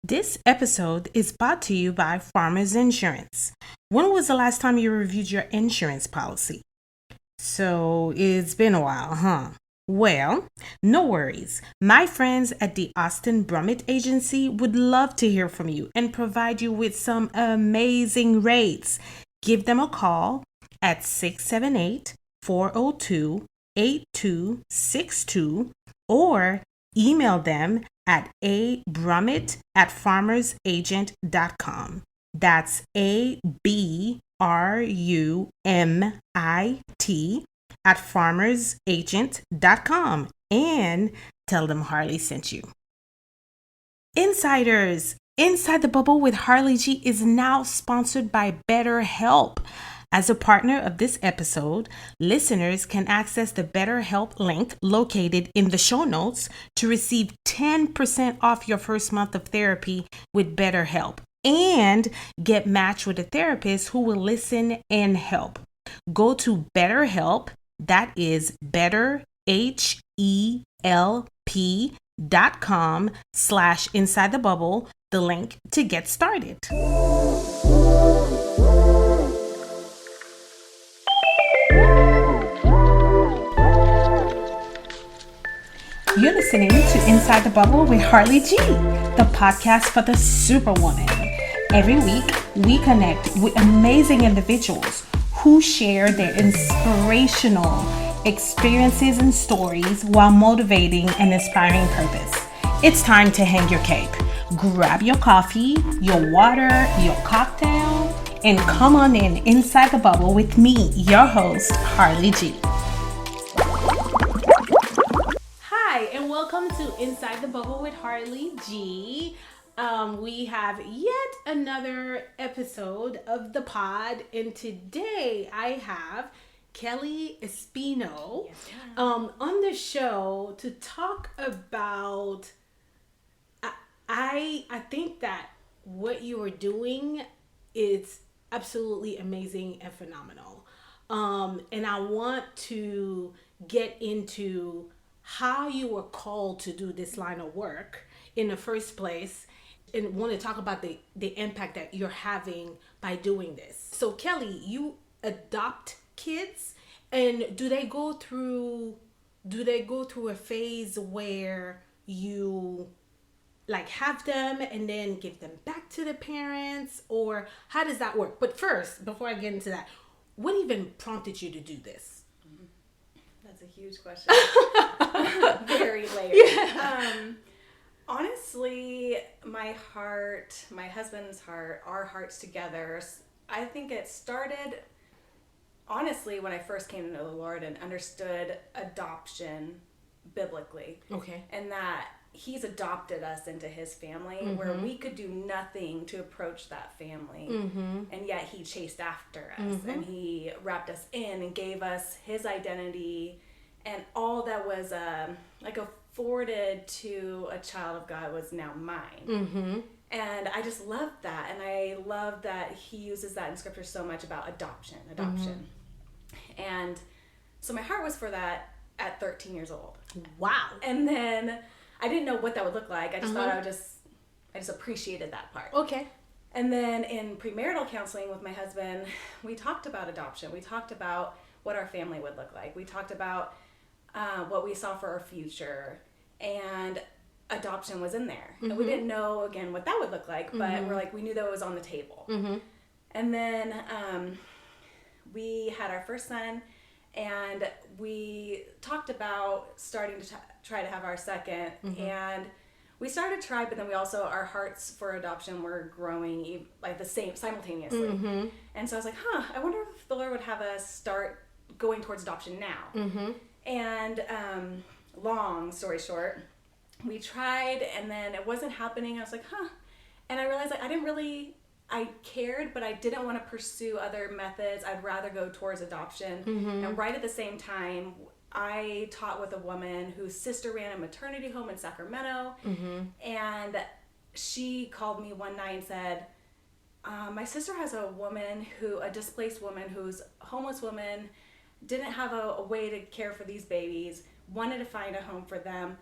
This episode is brought to you by Farmers Insurance. When was the last time you reviewed your insurance policy? So it's been a while, huh? Well, no worries. My friends at the Austin Brummett Agency would love to hear from you and provide you with some amazing rates. Give them a call at 678-402-8262 or email them at abrummett@farmersagent.com. That's ABRUMIT at farmersagent.com, and tell them Harli sent you. Insiders, Inside the Bubble with Harli G is now sponsored by BetterHelp. As a partner of this episode, listeners can access the BetterHelp link located in the show notes to receive 10% off your first month of therapy with BetterHelp and get matched with a therapist who will listen and help. Go to BetterHelp, that is BetterHelp.com/inside the bubble, the link to get started. You're listening to Inside the Bubble with Harli G, the podcast for the superwoman. Every week, we connect with amazing individuals who share their inspirational experiences and stories while motivating and inspiring purpose. It's time to hang your cape. Grab your coffee, your water, your cocktail, and come on in Inside the Bubble with me, your host, Harli G. Hi, and welcome to Inside the Bubble with Harli G. We have yet another episode of the pod, and today I have Kellie Espino on the show to talk about. I think that what you are doing is absolutely amazing and phenomenal, and I want to get into how you were called to do this line of work in the first place, and want to talk about the impact that you're having by doing this. So Kellie, you adopt kids, and do they go through a phase where you like have them and then give them back to the parents, or how does that work? But first, before I get into that, what even prompted you to do this? That's a huge question. Very layered. Yeah. Honestly, my heart, my husband's heart, our hearts together, I think it started, honestly, when I first came to know the Lord and understood adoption biblically. Okay. And that He's adopted us into His family, where we could do nothing to approach that family. And yet He chased after us, and He wrapped us in and gave us His identity, and all that was afforded to a child of God was now mine. And I just love that, and I love that He uses that in Scripture so much about adoption. And so my heart was for that at 13 years old. Wow. And then I didn't know what that would look like. I just thought I just appreciated that part. Okay. And then in premarital counseling with my husband, we talked about adoption. We talked about what our family would look like. We talked about what we saw for our future, and adoption was in there. And we didn't know, again, what that would look like, but we knew that it was on the table. And then we had our first son, and we talked about starting to try to have our second, and we started to try, but then we also, our hearts for adoption were growing like the same simultaneously. And so I was like, I wonder if the Lord would have us start going towards adoption now. And long story short, we tried, and then it wasn't happening. I was like, and I realized I cared, but I didn't want to pursue other methods. I'd rather go towards adoption. And right at the same time, I taught with a woman whose sister ran a maternity home in Sacramento. And she called me one night and said, my sister has a displaced woman who's a homeless woman, didn't have a way to care for these babies, wanted to find a home for them,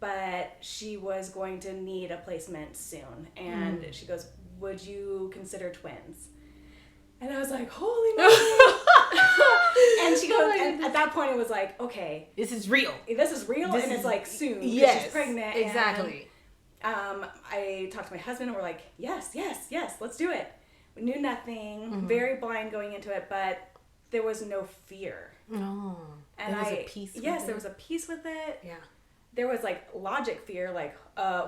but she was going to need a placement soon. And she goes, would you consider twins? And I was like, holy moly. And she goes, and at that point it was like, okay. This is real. And it's like soon. Yes. She's pregnant. Exactly. And, I talked to my husband and we're like, yes, let's do it. We knew nothing, very blind going into it, but there was no fear. Oh. And there was a peace with it. Yes, there was a peace with it. Yeah. There was like logic fear, like,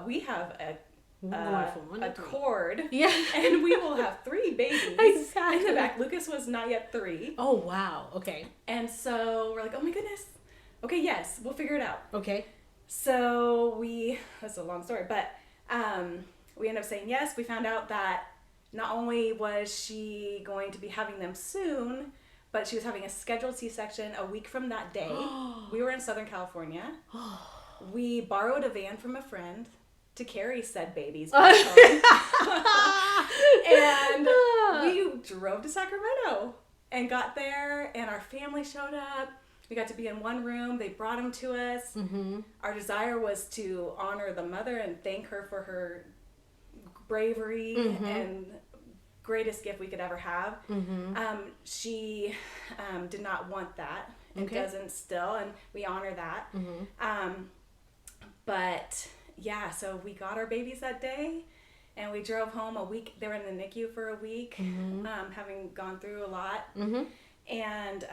we have a cord, and we will have 3 babies. Exactly. In the back, Lucas was not yet 3. Oh wow. Okay. And so we're like, oh my goodness. Okay, yes, we'll figure it out. Okay. So that's a long story, but we ended up saying yes. We found out that not only was she going to be having them soon, but she was having a scheduled C-section a week from that day. We were in Southern California. We borrowed a van from a friend to carry said babies back home. And we drove to Sacramento and got there, and our family showed up. We got to be in one room. They brought them to us. Mm-hmm. Our desire was to honor the mother and thank her for her bravery and greatest gift we could ever have. She did not want that and doesn't still, and we honor that. But yeah, so we got our babies that day, and we drove home a week. They were in the NICU for a week, having gone through a lot. And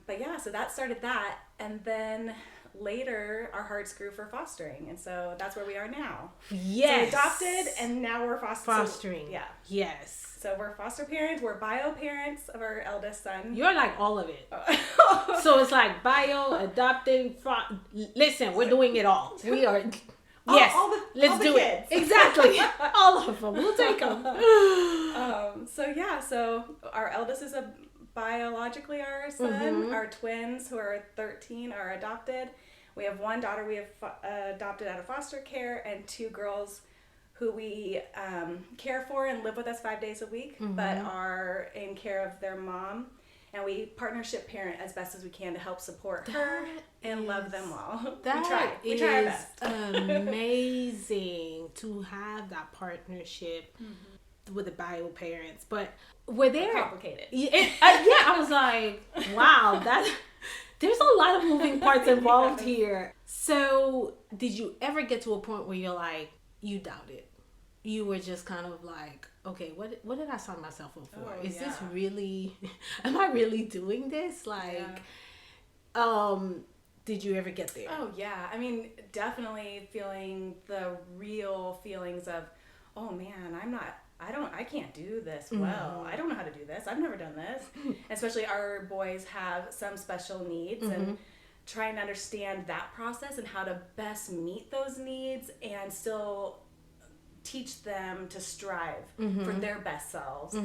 but yeah, so that started that, and then later our hearts grew for fostering, and so that's where we are now. Yes. So adopted, and now we're fostering. So, yeah. Yes. So we're foster parents. We're bio parents of our eldest son. You're like all of it. So it's like bio, adopted. Listen, we're doing it all. We are. Yes. Let's do it. Exactly. All of them. We'll take them. So yeah. So our eldest is biologically our son. Our twins, who are 13, are adopted. We have one daughter we have adopted out of foster care, and 2 girls who we care for and live with us 5 days a week, but are in care of their mom. And we partnership parent as best as we can to help support her and love them well. We try our best. Amazing to have that partnership with the bio parents, but were there complicated? I was like, wow, there's a lot of moving parts involved here. So, did you ever get to a point where you're like, you doubted? You were just kind of like, okay, what did I sign myself up for? Is this really? Am I really doing this? Like, did you ever get there? Oh yeah, I mean, definitely feeling the real feelings of, oh man, I can't do this well. I don't know how to do this. I've never done this. Especially our boys have some special needs, and trying to understand that process and how to best meet those needs and still teach them to strive for their best selves.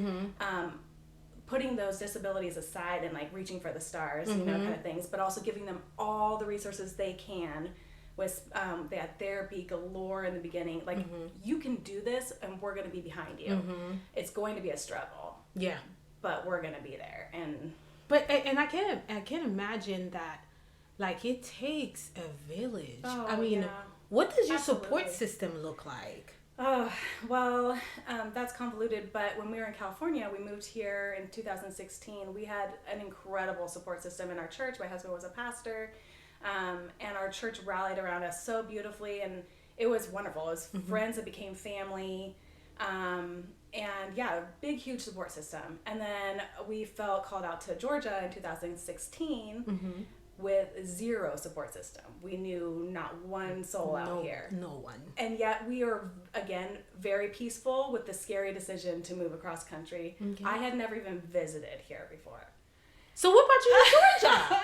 Putting those disabilities aside and like reaching for the stars, you know, kind of things, but also giving them all the resources they can. With they had therapy galore in the beginning. Like, you can do this, and we're going to be behind you. It's going to be a struggle. Yeah, but we're going to be there. And I can't imagine that. Like, it takes a village. Oh, I mean, what does your support system look like? Oh, well, that's convoluted, but when we were in California, we moved here in 2016. We had an incredible support system in our church. My husband was a pastor. And our church rallied around us so beautifully, and it was wonderful. It was friends that became family, and yeah, a big, huge support system. And then we felt called out to Georgia in 2016 with 0 support system. We knew not one soul out here. No one. And yet we were, again, very peaceful with the scary decision to move across country. I had never even visited here before. So what brought you to Georgia?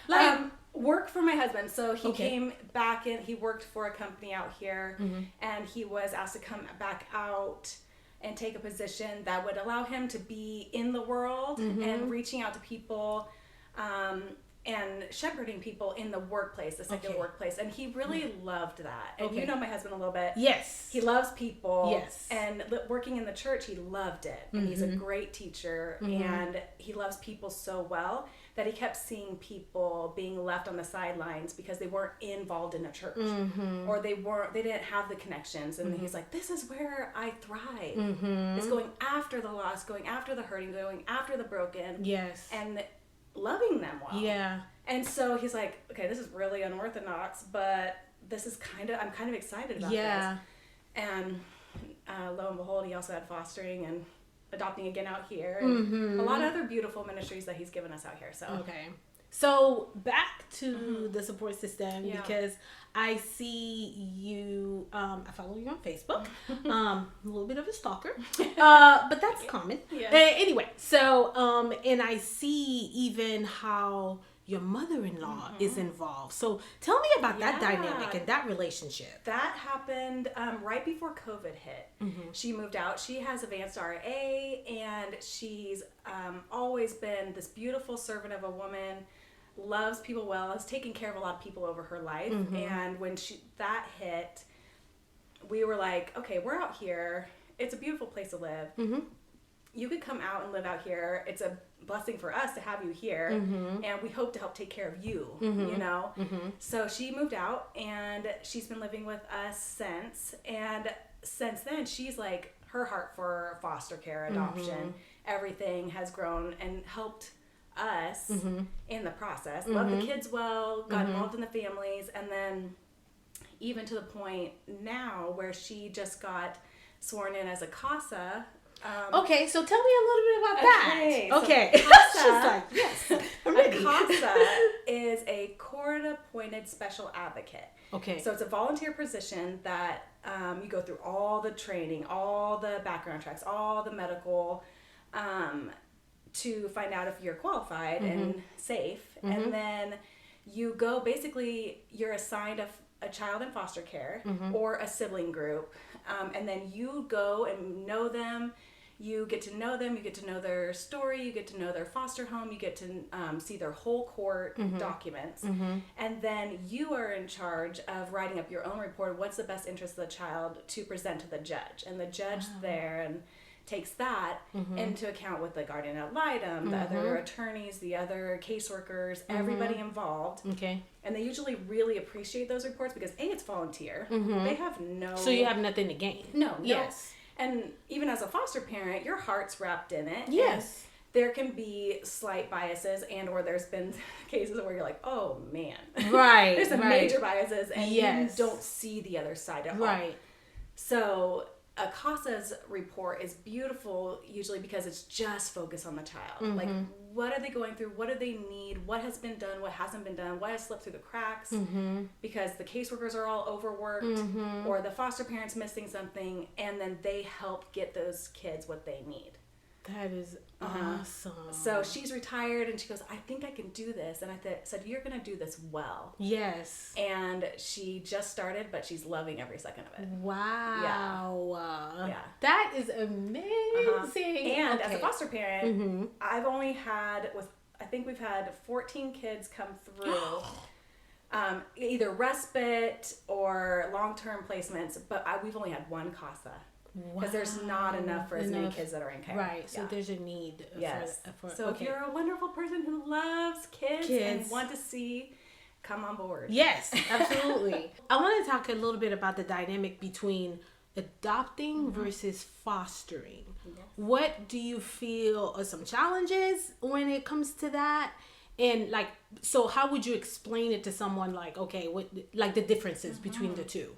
Like, work for my husband. So he came back in. He worked for a company out here, and he was asked to come back out and take a position that would allow him to be in the world and reaching out to people, and shepherding people in the workplace, the secular workplace. And he really loved that. And you know my husband a little bit. Yes. He loves people. Yes. And working in the church, he loved it. And he's a great teacher, and he loves people so well that he kept seeing people being left on the sidelines because they weren't involved in a church, or they didn't have the connections. And he's like, this is where I thrive. It's going after the lost, going after the hurting, going after the broken. Yes. And loving them well. Yeah. And so he's like, okay, this is really unorthodox, but this is I'm kind of excited about this. And lo and behold, he also had fostering and adopting again out here, and a lot of other beautiful ministries that he's given us out here. So okay, so back to the support system, because I see you, I follow you on Facebook, a little bit of a stalker, but that's common. Anyway, so and I see even how your mother-in-law is involved. So tell me about that dynamic and that relationship. That happened right before COVID hit. She moved out. She has advanced RA, and she's always been this beautiful servant of a woman, loves people well, has taken care of a lot of people over her life. And when that hit, we were like, okay, we're out here. It's a beautiful place to live. You could come out and live out here. It's a blessing for us to have you here, and we hope to help take care of you, you know? So she moved out, and she's been living with us since, and since then, she's like, her heart for foster care, adoption, everything has grown and helped us in the process. Love the kids well, got involved in the families, and then even to the point now where she just got sworn in as a CASA. Okay, so tell me a little bit about that. Okay. So a CASA is a court-appointed special advocate. Okay. So it's a volunteer position that you go through all the training, all the background checks, all the medical, to find out if you're qualified and safe. And then you go, basically, you're assigned a child in foster care or a sibling group. And then you go and know them. You get to know them. You get to know their story. You get to know their foster home. You get to see their whole court documents. And then you are in charge of writing up your own report. What's the best interest of the child to present to the judge? And the judge there and takes that into account with the guardian ad litem, the other attorneys, the other caseworkers, everybody involved. Okay. And they usually really appreciate those reports because it's volunteer. They have no... So you have nothing to gain. No. Yes. And even as a foster parent, your heart's wrapped in it. Yes. There can be slight biases, and or there's been cases where you're like, oh man. Right. There's some major biases, and you Yes. don't see the other side at all. Right. So a CASA's report is beautiful usually because it's just focused on the child. Like, what are they going through? What do they need? What has been done? What hasn't been done? What has slipped through the cracks? Because the caseworkers are all overworked, or the foster parent's missing something, and then they help get those kids what they need. That is awesome. So she's retired, and she goes, I think I can do this. And I said, you're going to do this well. Yes. And she just started, but she's loving every second of it. Wow. Yeah. That is amazing. And as a foster parent, I've only had, I think we've had 14 kids come through. Either respite or long-term placements, but we've only had one CASA. Because there's not enough for as many kids that are in care. Right, so there's a need. Yes. For so if you're a wonderful person who loves kids and want to see, come on board. Yes, absolutely. I want to talk a little bit about the dynamic between adopting versus fostering. Yes. What do you feel are some challenges when it comes to that? And like, so how would you explain it to someone like, okay, what, like the differences between the two?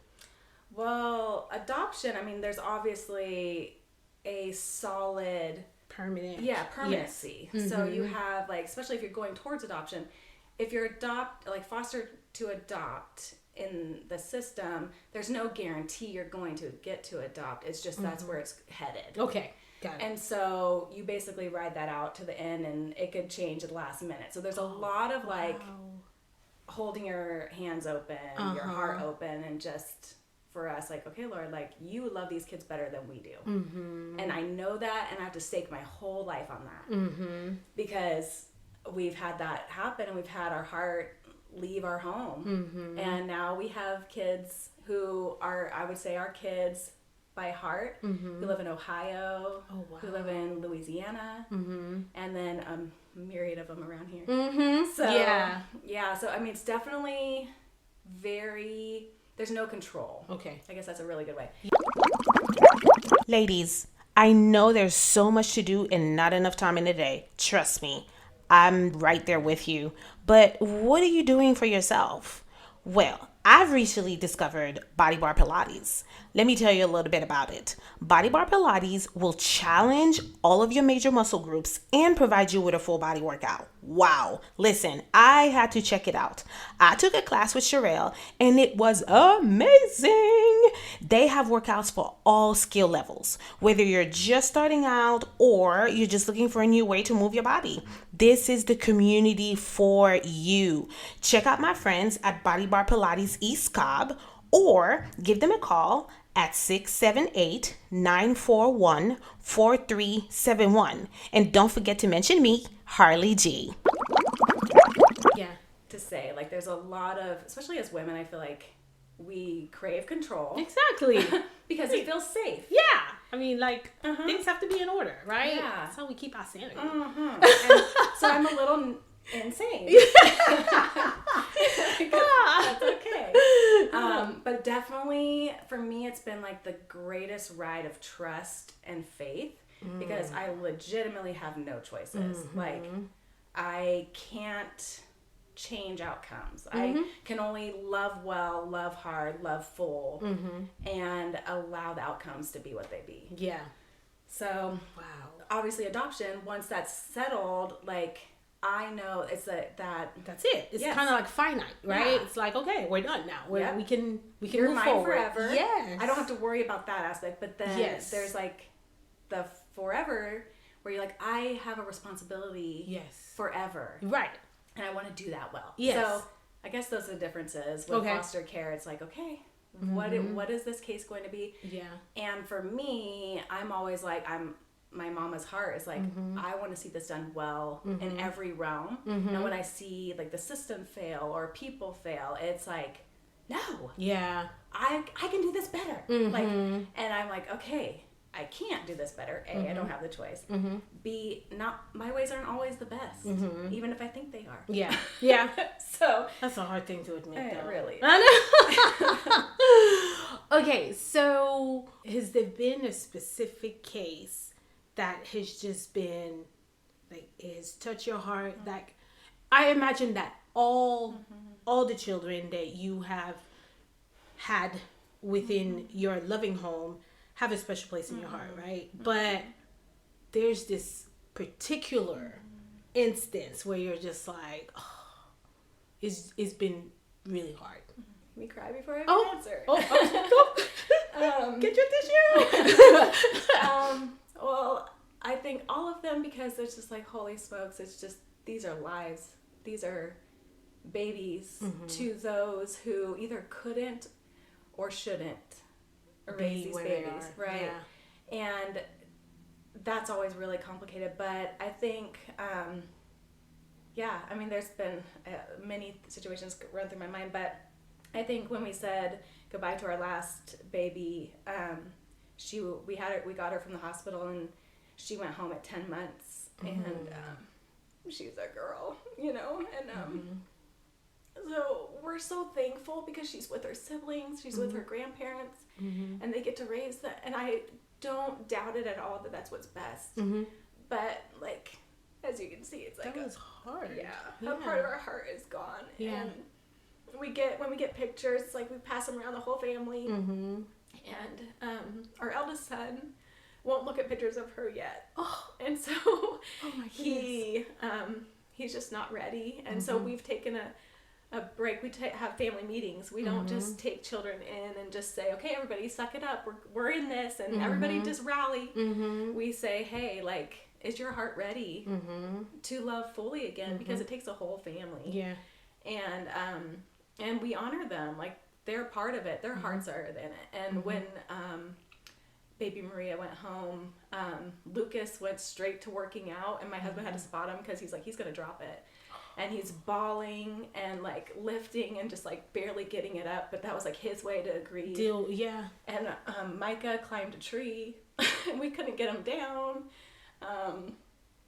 Well, adoption, I mean, there's obviously a solid... permanency. Yes. So you have, like, especially if you're going towards adoption, if you're foster to adopt in the system, there's no guarantee you're going to get to adopt. It's just that's where it's headed. Okay. Got it. And so you basically ride that out to the end, and it could change at the last minute. So there's a lot of, holding your hands open, your heart open, and just... for us, like, okay, Lord, like, you love these kids better than we do. And I know that, and I have to stake my whole life on that. Because we've had that happen, and we've had our heart leave our home. And now we have kids who are, I would say, our kids by heart who live in Ohio, Oh, wow. who live in Louisiana, and then a myriad of them around here. So so I mean, it's definitely there's no control. Okay. I guess that's a really good way. Ladies, I know there's so much to do and not enough time in the day. Trust me, I'm right there with you. But what are you doing for yourself? Well, I've recently discovered Body Bar Pilates. Let me tell you a little bit about it. Body Bar Pilates will challenge all of your major muscle groups and provide you with a full body workout. Wow. Listen, I had to check it out. I took a class with Sherelle and it was amazing. They have workouts for all skill levels, whether you're just starting out or you're just looking for a new way to move your body. This is the community for you. Check out my friends at Body Bar Pilates East Cobb or give them a call at 678-941-4371. And don't forget to mention me, Harli G. Yeah. To say, like, there's a lot of, especially as women, I feel like we crave control. Exactly. Because it feels safe. Yeah. I mean, like, things have to be in order, right? Yeah. That's how we keep our sanity. And so I'm a little insane. That's okay. But definitely, for me, it's been like the greatest ride of trust and faith because I legitimately have no choices. Like, I can't change outcomes. I can only love well, love hard, love full, and allow the outcomes to be what they be. Yeah. So, Wow. obviously, adoption, once that's settled, like, I know it's That's it. It's Yes. kind of like finite, right? Yeah. It's like, okay, we're done now. Yep. We can you're move mine forward. forever. Yes. I don't have to worry about that aspect. But then there's like the forever where you're like, I have a responsibility Yes. forever. Right. And I want to do that well. Yes. So I guess those are the differences with foster care. It's like, okay, what is this case going to be? Yeah. And for me, I'm always like, my mama's heart is like, I want to see this done well in every realm. And when I see like the system fail or people fail, it's like, no, Yeah. I can do this better. Like, and I'm like, okay, I can't do this better. A, I don't have the choice. B, my ways aren't always the best, even if I think they are. Yeah. Yeah. So That's a hard thing to admit, though. really. I know. Okay, so has there been a specific case that has just been like it has touched your heart? Like, I imagine that all the children that you have had within your loving home have a special place in your heart, right? But there's this particular instance where you're just like, oh, it's been really hard. Let me cry before I answer. Get your tissue. Well, I think all of them, because it's just like, holy smokes, it's just, these are lives. These are babies to those who either couldn't or shouldn't raise these babies, right? Yeah. And that's always really complicated. But I think, I mean, there's been many situations run through my mind, but I think when we said goodbye to our last baby, we got her from the hospital, and she went home at 10 months, and she's a girl, and so we're so thankful because she's with her siblings, she's with her grandparents, and they get to raise that, and I don't doubt it at all that that's what's best. But like, as you can see, it's like that was hard. A part of our heart is gone. And when we get pictures, it's like we pass them around the whole family. And our eldest son won't look at pictures of her yet. And so he's just not ready. And so we've taken a break. We have family meetings. We don't just take children in and just say, okay, everybody suck it up. We're in this, and everybody just rally. We say, hey, like, is your heart ready to love fully again? Because it takes a whole family. Yeah. And we honor them. Like, they're part of it. Their hearts are in it. And when baby Maria went home, Lucas went straight to working out, and my husband had to spot him because he's like, he's going to drop it. and he's bawling and like lifting and just like barely getting it up, but that was like his way to grieve. Yeah. And Micah climbed a tree and we couldn't get him down.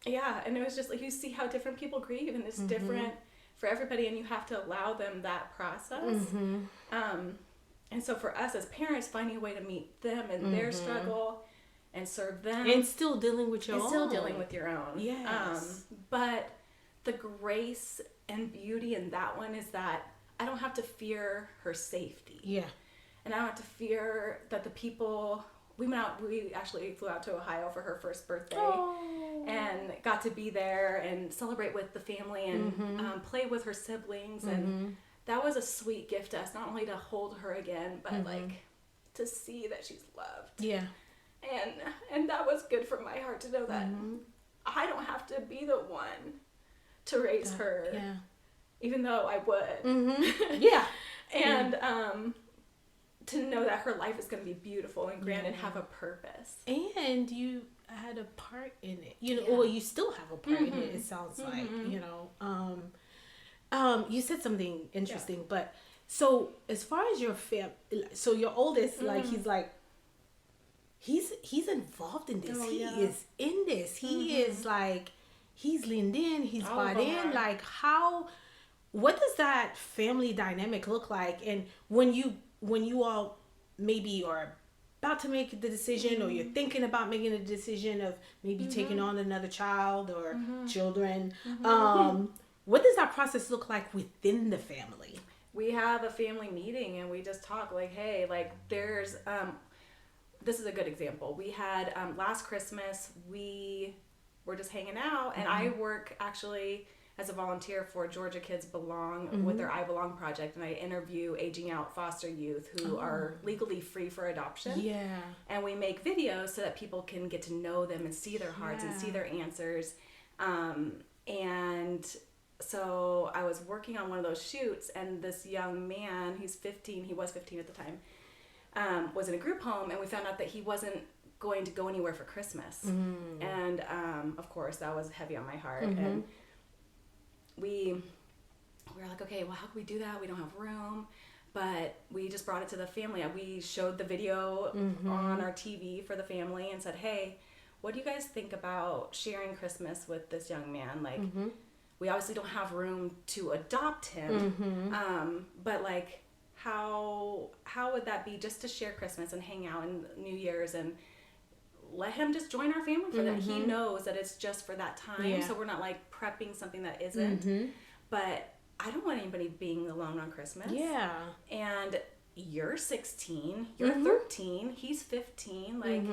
Yeah, and it was just like, you see how different people grieve, and it's different for everybody, and you have to allow them that process. And so for us as parents, finding a way to meet them and their struggle and serve them. And still dealing with your own. Still dealing with your own. Yes. But the grace and beauty in that one is that I don't have to fear her safety. Yeah. And I don't have to fear that the people... We actually flew out to Ohio for her first birthday and got to be there and celebrate with the family and play with her siblings. And that was a sweet gift to us, not only to hold her again, but like to see that she's loved. Yeah. And that was good for my heart to know that I don't have to be the one to raise her, even though I would. Yeah. And to know that her life is going to be beautiful and grand and have a purpose. And you had a part in it. You know, well, you still have a part in it, it sounds like, you know. You said something interesting, but so as far as your so your oldest, like, he's involved in this. He is in this. He is like, he's leaned in, he's bought in. Like, what does that family dynamic look like? And when you all maybe are about to make the decision, or you're thinking about making a decision of maybe taking on another child or children, what does that process look like within the family? We have a family meeting and we just talk like, hey, like there's, this is a good example. We had, last Christmas, we were just hanging out, and I work actually as a volunteer for Georgia Kids Belong with their I Belong project, and I interview aging out foster youth who are legally free for adoption. Yeah. And we make videos so that people can get to know them and see their hearts and see their answers. And so I was working on one of those shoots, and this young man, he's 15, he was 15 at the time, was in a group home, and we found out that he wasn't going to go anywhere for Christmas. And of course that was heavy on my heart. And we were like, okay, well, how can we do that? We don't have room. But we just brought it to the family. We showed the video on our TV for the family and said, hey, what do you guys think about sharing Christmas with this young man? Like, we obviously don't have room to adopt him. But like, how would that be just to share Christmas and hang out in New Year's and let him just join our family for that. He knows that it's just for that time, so we're not like prepping something that isn't. But I don't want anybody being alone on Christmas. Yeah. And you're 16, you're 13, he's 15, like,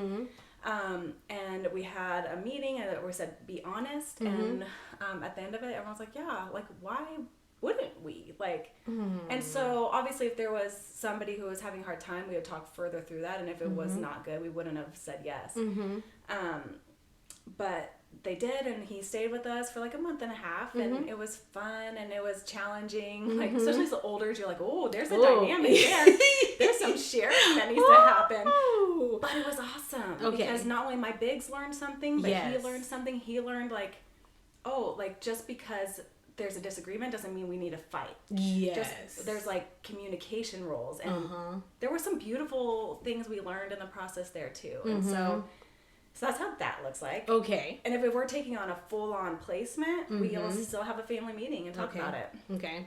and we had a meeting and we said, be honest. And at the end of it, everyone's like, yeah, like, why wouldn't we? Like, and so obviously if there was somebody who was having a hard time, we would talk further through that. And if it was not good, we wouldn't have said yes. But they did, and he stayed with us for like a month and a half, and it was fun and it was challenging. Like, especially as the older, you're like, oh, there's a dynamic there. There's some sharing that needs to happen. But it was awesome because not only my bigs learned something, but he learned something. He learned like, oh, like just because there's a disagreement doesn't mean we need to fight. Just, there's like communication roles, and there were some beautiful things we learned in the process there too. And so that's how that looks like. Okay. And if we're taking on a full-on placement, we'll still have a family meeting and talk about it. Okay.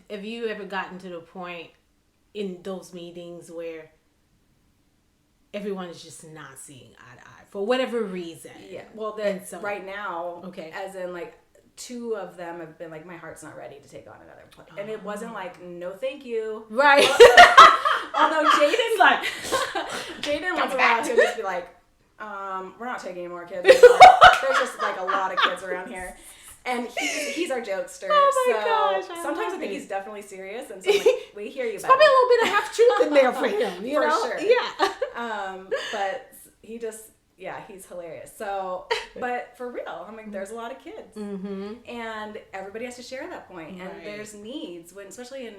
Have you ever gotten to the point in those meetings where everyone is just not seeing eye to eye for whatever reason? Yeah. Well, right now, as in like, 2 of them have been like, my heart's not ready to take on another play. And it wasn't like, no thank you. Right. Although Jaden's like, Jaden once in a while he'll just be like, we're not taking any more kids. There's just like a lot of kids around here. And he's our jokester. Oh my gosh. Sometimes I think he's definitely serious, and so I'm like, we hear you. It's probably a little bit of half truth in there for him, you know? For sure. Yeah. But he just, he's hilarious. So, but for real, I mean, there's a lot of kids, and everybody has to share at that point. And there's needs when, especially in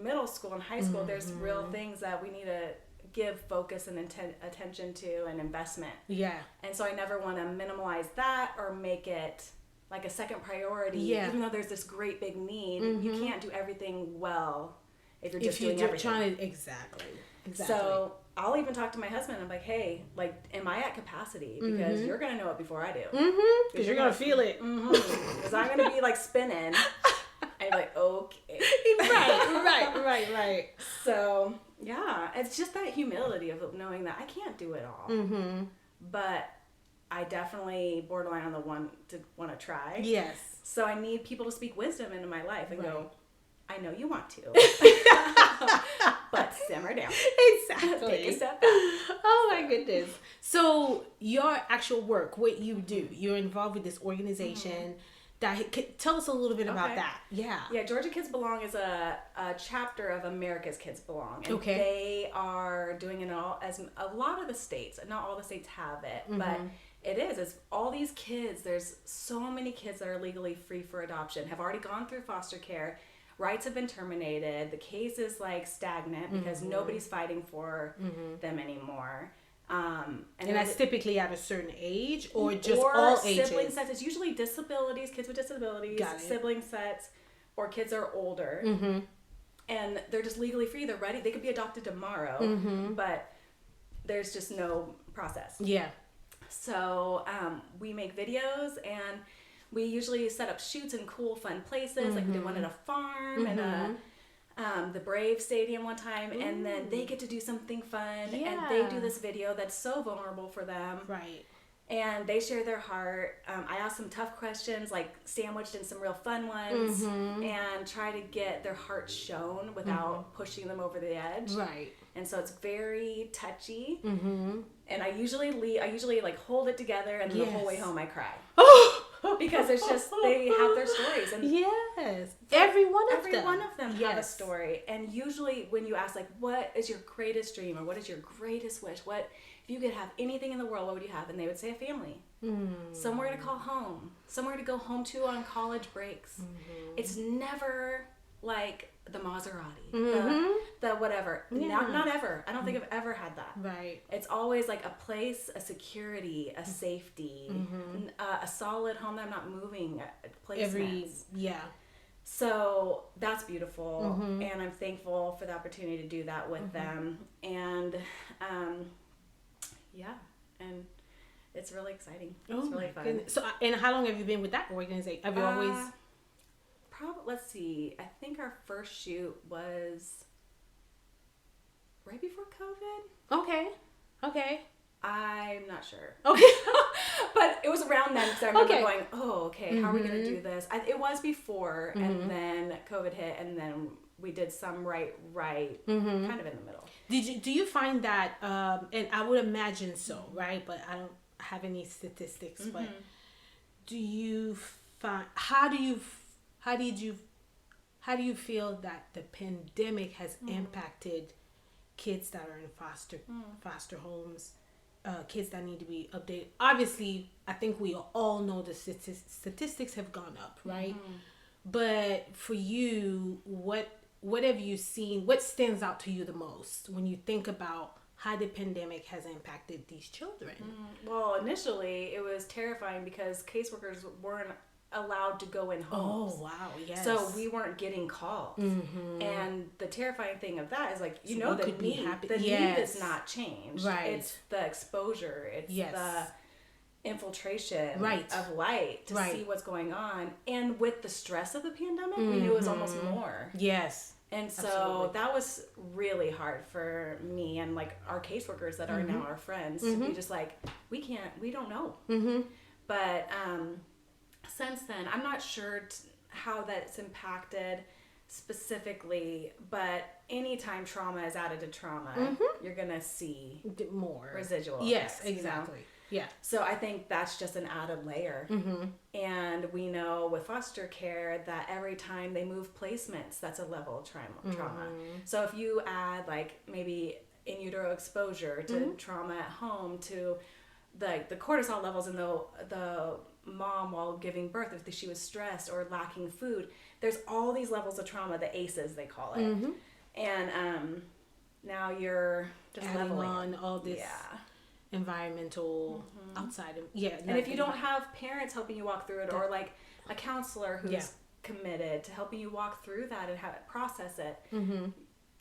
middle school and high school, there's real things that we need to give focus and attention to and investment. Yeah. And so I never want to minimize that or make it like a second priority, Yeah. even though there's this great big need. You can't do everything well if you're just If you're doing everything. trying to, exactly. So I'll even talk to my husband. I'm like, hey, like, am I at capacity? Because you're gonna know it before I do. Because you're gonna feel it. Because I'm gonna be like spinning. I'm like, okay. right. So yeah, it's just that humility of knowing that I can't do it all. But I definitely borderline on the one to want to try. Yes. So I need people to speak wisdom into my life and go, I know you want to, but simmer down. Exactly. Take a step back. Oh my goodness. So your actual work, what you do, you're involved with this organization. Tell us a little bit about that. Yeah. Yeah, Georgia Kids Belong is a chapter of America's Kids Belong. And Okay. they are doing it all, as a lot of the states, not all the states have it, but it's all these kids. There's so many kids that are legally free for adoption, have already gone through foster care. Rights have been terminated. The case is like stagnant because nobody's fighting for them anymore. And that's typically at a certain age or just all ages? Sibling sets. It's usually disabilities, kids with disabilities, sibling sets, or kids are older. And they're just legally free. They're ready. They could be adopted tomorrow, but there's just no process. Yeah. So we make videos, and we usually set up shoots in cool, fun places. Like we did one at a farm and the Brave Stadium one time, and then they get to do something fun, and they do this video that's so vulnerable for them. Right. And they share their heart. I ask them tough questions, like sandwiched in some real fun ones, and try to get their heart shown without pushing them over the edge. Right. And so it's very touchy. And I usually like hold it together, and then the whole way home I cry. Because it's just, they have their stories. And yes. Every one of them have a story. And usually when you ask, like, what is your greatest dream, or what is your greatest wish? What, if you could have anything in the world, what would you have? And they would say a family. Somewhere to call home. Somewhere to go home to on college breaks. It's never like the Maserati, the whatever. Not ever. I don't think I've ever had that. Right. It's always like a place, a security, a safety, a solid home that I'm not moving. Placements. So that's beautiful, and I'm thankful for the opportunity to do that with them. And and it's really exciting. It's really fun. Goodness. So, and how long have you been with that organization? Have you always? Let's see. I think our first shoot was right before COVID. Okay. I'm not sure. Okay. But it was around then, because I remember going, oh, okay, how are we going to do this? It was before, and then COVID hit, and then we did some right, kind of in the middle. Do you find that, and I would imagine so, right? But I don't have any statistics, but do you find, how do you feel that the pandemic has impacted kids that are in foster homes, kids that need to be updated? Obviously, I think we all know the statistics have gone up, right? But for you, what have you seen? What stands out to you the most when you think about how the pandemic has impacted these children? Well, initially, it was terrifying because caseworkers weren't allowed to go in homes. Oh, wow, yes. So we weren't getting calls. And the terrifying thing of that is, like, the need is not changed. Right. It's the exposure. It's the infiltration of light to see what's going on. And with the stress of the pandemic, we knew it was almost more. Yes. And so that was really hard for me and, like, our caseworkers that are now our friends to be just like, we don't know. But since then, I'm not sure how that's impacted specifically, but anytime trauma is added to trauma, you're going to see more residual effects, exactly. You know? Yeah. So I think that's just an added layer. And we know with foster care that every time they move placements, that's a level of trauma. So if you add, like, maybe in utero exposure to trauma at home, to the cortisol levels in the mom while giving birth, if she was stressed or lacking food, there's all these levels of trauma, the ACEs they call it. And now you're just adding leveling on all this. environmental outside of And if you don't have parents helping you walk through it, or like a counselor who's committed to helping you walk through that and have it process it,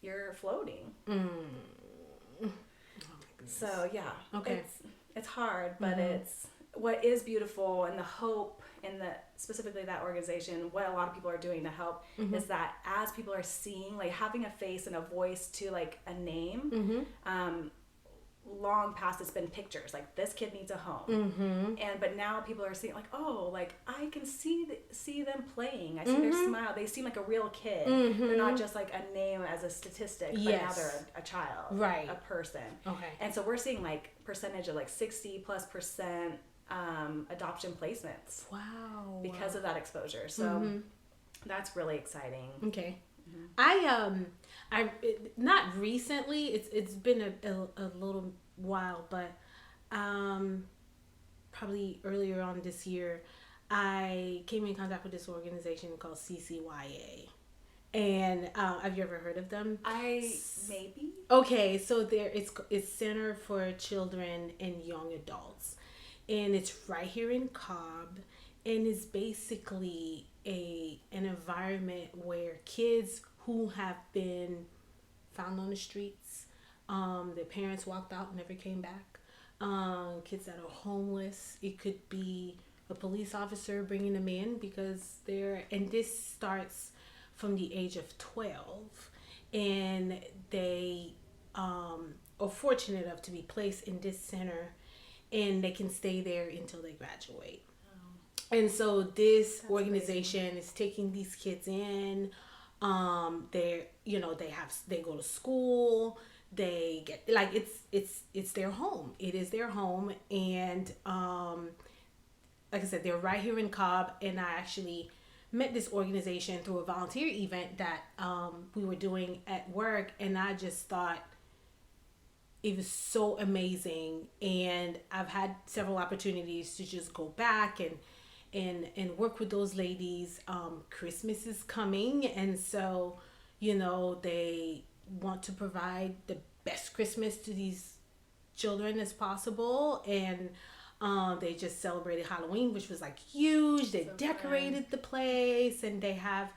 you're floating. So yeah, okay, it's hard, but it's what is beautiful, and the hope in the specifically that organization. What a lot of people are doing to help is that as people are seeing, like, having a face and a voice to like a name. Long past it's been pictures like this kid needs a home, but now people are seeing like, oh, like I can see them playing. I see their smile. They seem like a real kid. They're not just like a name as a statistic, but now they're a child, right, a person. Okay. And so we're seeing like percentage of like 60+% adoption placements. Wow. Because of that exposure. So that's really exciting. Okay. Not recently. It's been a little while, but probably earlier on this year, I came in contact with this organization called CCYA. And have you ever heard of them? Maybe. Okay, so it's Center for Children and Young Adults, and it's right here in Cobb, and it's basically an environment where kids who have been found on the streets, their parents walked out and never came back, kids that are homeless. It could be a police officer bringing them in because and this starts from the age of 12, and they are fortunate enough to be placed in this center, and they can stay there until they graduate. And so this organization is taking these kids in. They go to school. They get like it's their home. It is their home, and like I said, they're right here in Cobb. And I actually met this organization through a volunteer event that we were doing at work, and I just thought it was so amazing. And I've had several opportunities to just go back and work with those ladies. Christmas is coming, and so they want to provide the best Christmas to these children as possible. And they just celebrated Halloween, which was like huge. They decorated the place, and they have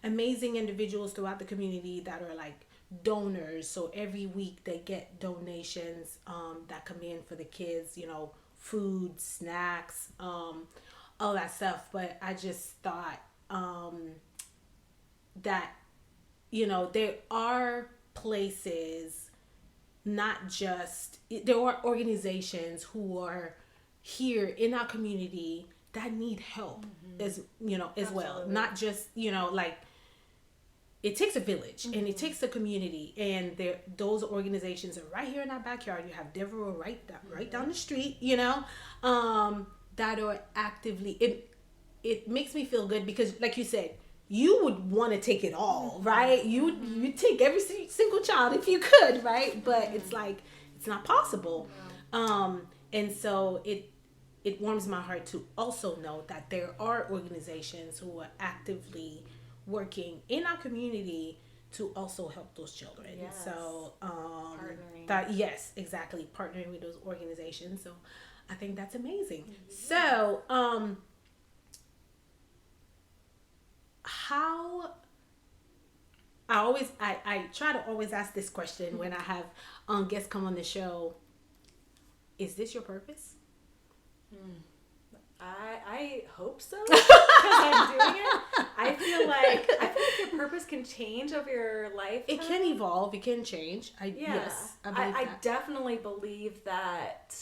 amazing individuals throughout the community that are like donors. So every week they get donations that come in for the kids, food, snacks, all that stuff. But I just thought that there are places, not just, there are organizations who are here in our community that need help as well. Not just like, it takes a village, and it takes a community, and those organizations are right here in our backyard. You have Devereaux right down the street, that are actively, it makes me feel good because, like you said, you would want to take it all, right? You take every single child if you could, right? But it's like, it's not possible. And so it warms my heart to also know that there are organizations who are actively working in our community to also help those children. Yes. So Partnering. Yes, exactly, partnering with those organizations. So I think that's amazing. So how I try to always ask this question when I have guests come on the show: is this your purpose? I hope so, because I'm doing it. I feel like your purpose can change over your life. It can evolve. It can change. I believe I that. definitely believe that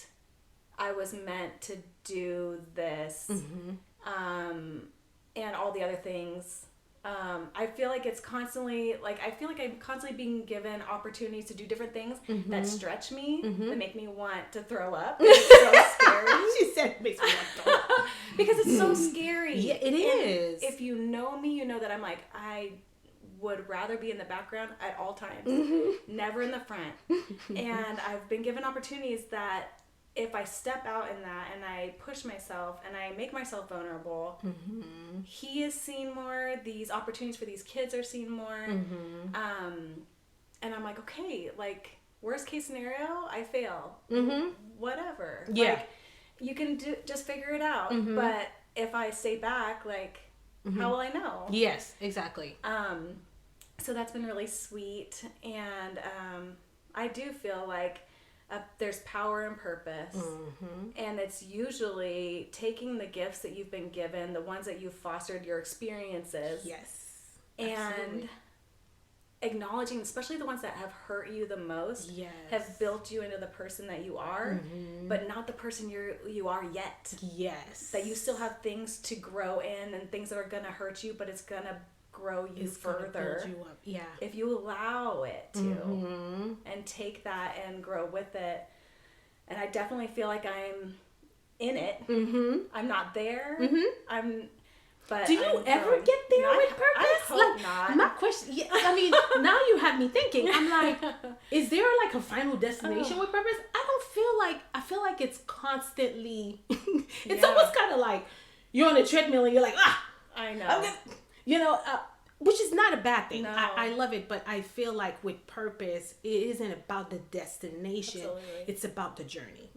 I was meant to do this, and all the other things. I feel like it's constantly, like, I feel like I'm constantly being given opportunities to do different things that stretch me, that make me want to throw up. It's so scary. She said it makes me want to throw up. Because it's so scary. Yeah, it is. If you know me, you know that I'm like, I would rather be in the background at all times, never in the front. And I've been given opportunities that if I step out in that and I push myself and I make myself vulnerable, he is seen more. These opportunities for these kids are seen more. And I'm like, okay, like, worst case scenario, I fail. whatever. Yeah. Like, you can just figure it out. Mm-hmm. But if I stay back, like, how will I know? Yes, exactly. So that's been really sweet. And I do feel like there's power and purpose. And it's usually taking the gifts that you've been given, the ones that you've fostered, your experiences. Yes. And Absolutely. acknowledging, especially the ones that have hurt you the most, Yes. have built you into the person that you are, but not the person you are yet. Yes. That you still have things to grow in and things that are going to hurt you, but it's going to grow you It's gonna further build you up. Yeah. if you allow it to, and take that and grow with it. And I definitely feel like I'm in it. I'm not there. But do you I'm ever growing. get there No, with purpose? I hope like, not. My question, yeah, I mean, now you have me thinking. I'm like, is there like a final destination with purpose? I feel like it's constantly, it's Yeah. almost kind of like you're on a treadmill and you're like, I know. I'm gonna, you know, which is not a bad thing. No. I love it, but I feel like with purpose, it isn't about the destination. Absolutely. It's about the journey,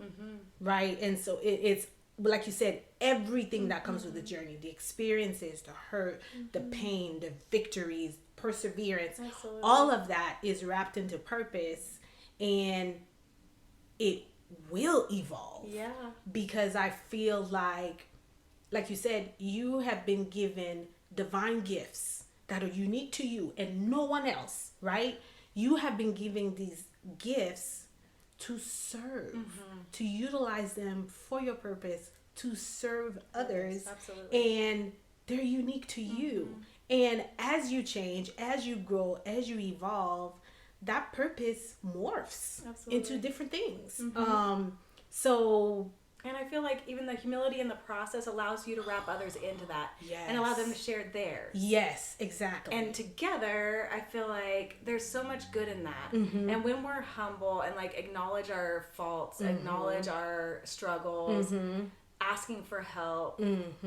right? And so it's like you said, everything that comes with the journey, the experiences, the hurt, the pain, the victories, perseverance, Absolutely. all of that is wrapped into purpose, and it will evolve. Yeah. Because I feel like you said, you have been given divine gifts that are unique to you and no one else, right? You have been given these gifts to serve, to utilize them for your purpose, to serve others. Absolutely. And they're unique to you. And as you change, as you grow, as you evolve, that purpose morphs into different things. So And I feel like even the humility in the process allows you to wrap others into that. Yes. And allow them to share theirs. yes, exactly. And together, I feel like there's so much good in that. And when we're humble and like acknowledge our faults, acknowledge our struggles, asking for help,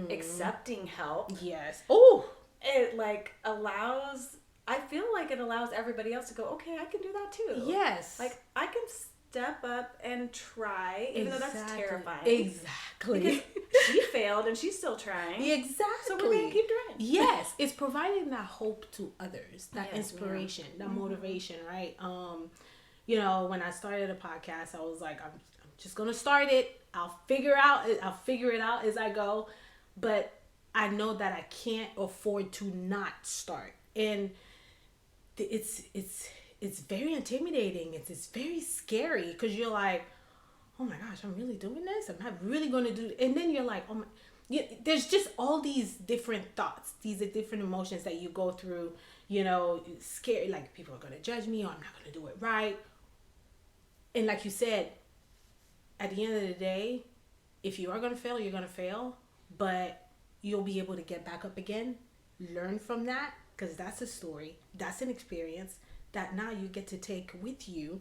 accepting help, yes. Oh, it like allows, I feel like it allows everybody else to go, okay, I can do that too. yes. Like I can step up and try, even though that's terrifying. Exactly. Because she failed and she's still trying. Exactly. So we're going to keep trying. Yes, it's providing that hope to others, that Yes, inspiration, that motivation, right? You know, when I started a podcast, I was like, I'm just gonna start it. I'll figure it out as I go. But I know that I can't afford to not start, and it's very intimidating. It's very scary because you're like, oh my gosh, I'm really doing this. I'm not really going to do it. And then you're like, oh my, there's just all these different thoughts. These are different emotions that you go through. You know, scary, like people are going to judge me, or I'm not going to do it right. And like you said, at the end of the day, if you are going to fail, you're going to fail. But you'll be able to get back up again, learn from that, because that's a story, that's an experience that now you get to take with you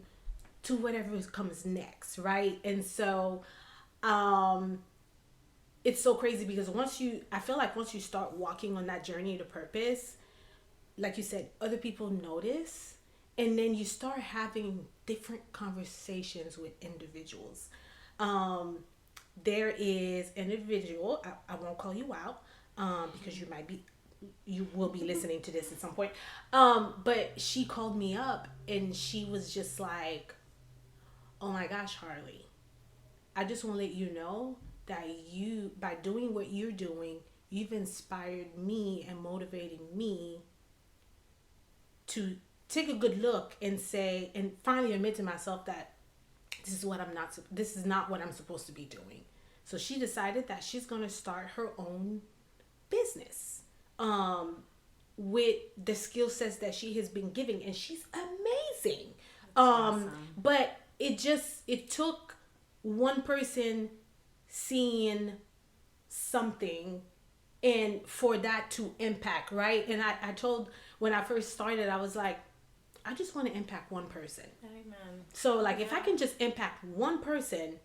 to whatever comes next, right? And so it's so crazy because I feel like once you start walking on that journey to purpose, like you said, other people notice, and then you start having different conversations with individuals. There is an individual, I won't call you out, because you will be listening to this at some point. But she called me up and she was just like, oh my gosh, Harli, I just want to let you know that you, by doing what you're doing, you've inspired me and motivated me to take a good look and say, and finally admit to myself that this is not what I'm supposed to be doing. So she decided that she's going to start her own business with the skill sets that she has been giving, and she's amazing. Awesome. But it took one person seeing something and for that to impact, right? And I told, when I first started, I was like, I just want to impact one person. Amen. So like, if I can just impact one person,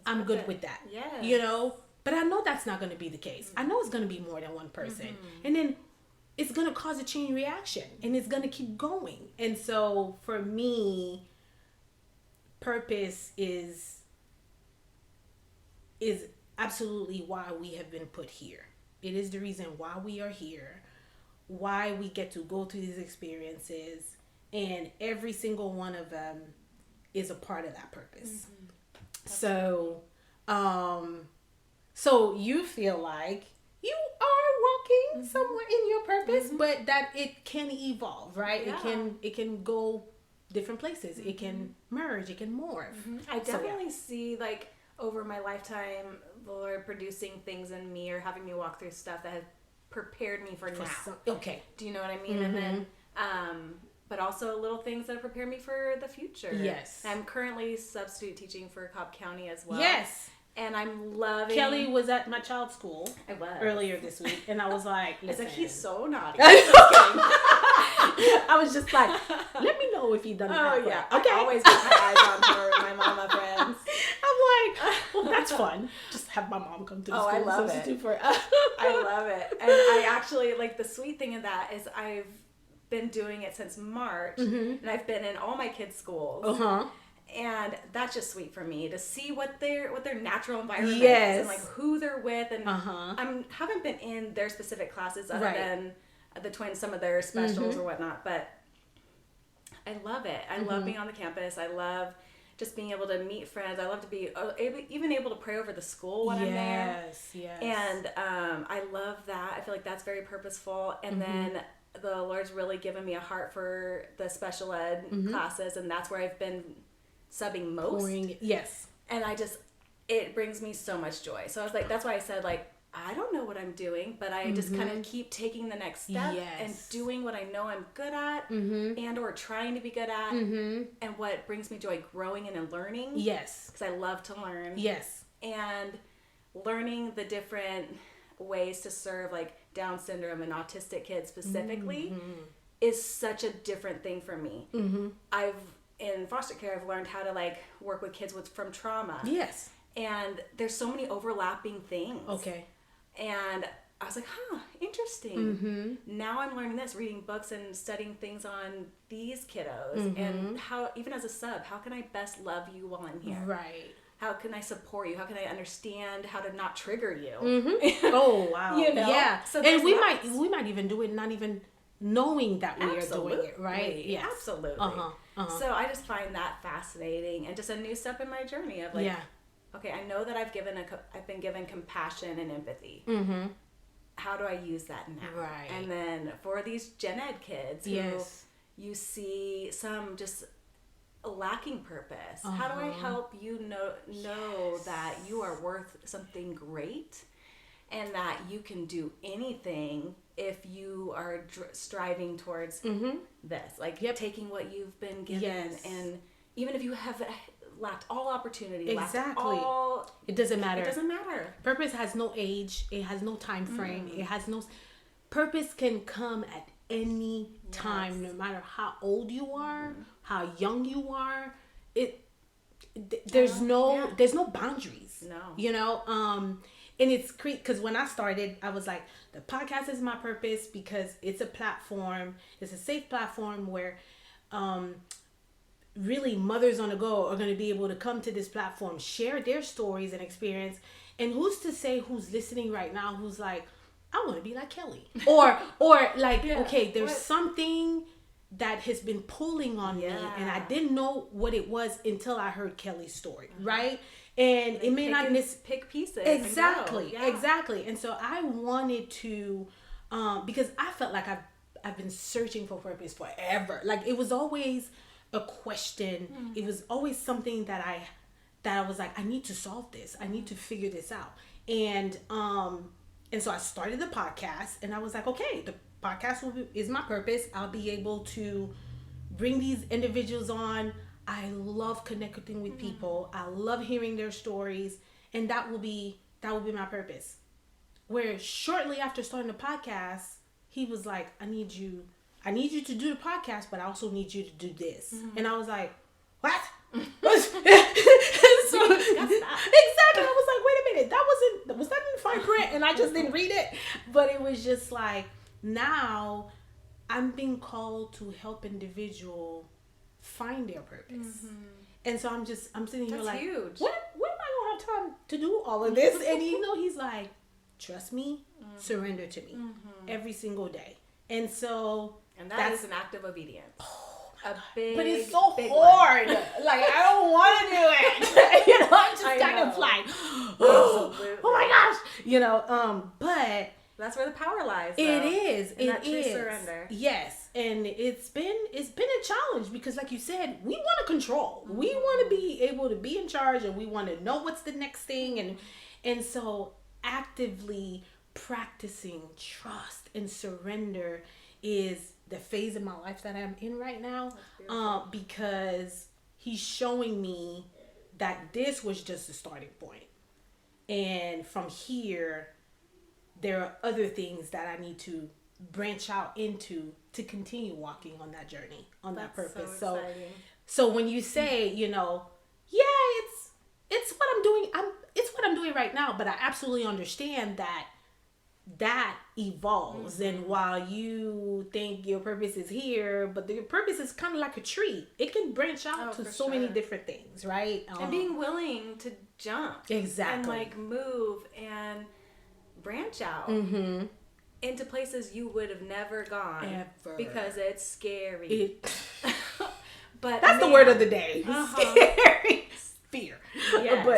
I'm good with that. Yes. You know? But I know that's not going to be the case. I know it's going to be more than one person. And then it's going to cause a chain reaction, and it's going to keep going. And so for me, purpose is is absolutely why we have been put here. It is the reason why we are here, why we get to go through these experiences, and every single one of them is a part of that purpose. So, so you feel like you are walking somewhere in your purpose, but that it can evolve, right? Yeah. It can go different places. It can merge. It can morph. I So, yeah. definitely see, like, over my lifetime, the Lord producing things in me or having me walk through stuff that has prepared me for now. Okay. Do you know what I mean? And then, but also little things that prepare me for the future. Yes. I'm currently substitute teaching for Cobb County as well. Yes. And I'm loving. Kelly was at my child's school I was. earlier this week, and I was like, I was listen. like, he's so naughty. I was just like, let me know if he done that. Oh, yeah. Right. Okay. I always get my eyes on her with my mama friends. I'm like, well, that's fun. Just have my mom come to the Oh, school I love substitute it. for I love it. And I actually, like, the sweet thing of that is I've been doing it since March, and I've been in all my kids' schools. Uh-huh. And that's just sweet for me to see what their natural environment Yes. is and, like, who they're with. And Uh-huh. haven't been in their specific classes other Right. than the twins, some of their specials or whatnot. But I love it. I love being on the campus. I love just being able to meet friends. I love to be even able to pray over the school when I'm there. Yes. And I love that. I feel like that's very purposeful. And then the Lord's really given me a heart for the special ed classes, and that's where I've been subbing most. Yes. And it brings me so much joy. So I was like, that's why I said, like, I don't know what I'm doing, but I just kind of keep taking the next step and doing what I know I'm good at and or trying to be good at and what brings me joy, growing and learning. Yes. Because I love to learn. Yes. And learning the different ways to serve, like, Down syndrome and autistic kids specifically is such a different thing for me. In foster care, I've learned how to, like, work with kids from trauma. Yes. And there's so many overlapping things. Okay. And I was like, interesting. Now I'm learning this, reading books and studying things on these kiddos. And how, even as a sub, how can I best love you while I'm here? Right. How can I support you? How can I understand how to not trigger you? Oh, wow. You know? Yeah. So and we that. might even do it not even knowing that we Absolutely. are doing it, right? Yes. Absolutely. So I just find that fascinating and just a new step in my journey of, like, okay, I know that I've been given compassion and empathy. How do I use that now? Right. And then for these gen ed kids who you see some just lacking purpose, how do I help you know that you are worth something great and that you can do anything if you are striving towards this, like taking what you've been given, and even if you have lacked all opportunity, exactly, it doesn't matter. It doesn't matter. Purpose has no age. It has no time frame. It has no. Purpose can come at any time, no matter how old you are, how young you are. There's no boundaries. No. You know. And it's because when I started, I was like, the podcast is my purpose because it's a platform. It's a safe platform where, really mothers on the go are going to be able to come to this platform, share their stories and experience. And who's to say who's listening right now who's like, I want to be like Kelly, or like, okay, there's something that has been pulling on me, and I didn't know what it was until I heard Kelly's story, right? And it may not pick pieces. Exactly. And so I wanted to, because I felt like I've been searching for purpose forever. Like, it was always a question. It was always something that I was like, I need to solve this. I need to figure this out. And so I started the podcast, and I was like, okay, the podcast is my purpose. I'll be able to bring these individuals on. I love connecting with people. I love hearing their stories, and that will be my purpose. Where shortly after starting the podcast, he was like, I need you to do the podcast, but I also need you to do this. And I was like, what? Exactly. I was like, wait a minute, was that in the fine print? And I just didn't read it. But it was just like, now I'm being called to help individual find their purpose. And so I'm sitting here, That's like, huge. When am I gonna have time to do all of this. And he's like, trust me, surrender to me every single day. And so And that is an act of obedience. A big, but it's so big hard. one. Like, I don't want to do it. I'm just kind of like, oh my gosh. But that's where the power lies. Though, it is. in that true surrender. Yes, and it's been a challenge because, like you said, we want to control. We want to be able to be in charge, and we want to know what's the next thing, and so actively practicing trust and surrender is the phase of my life that I'm in right now, because he's showing me that this was just the starting point, and from here there are other things that I need to branch out into to continue walking on that journey, on that purpose. So when you say, it's what I'm doing, it's what I'm doing right now, but I absolutely understand that evolves. And while you think your purpose is here, but your purpose is kind of like a tree. It can branch out to so many different things, right? And being willing to jump. Exactly. And like move and branch out into places you would have never gone. Ever. Because it's scary. But that's the word of the day. Scary. Fear.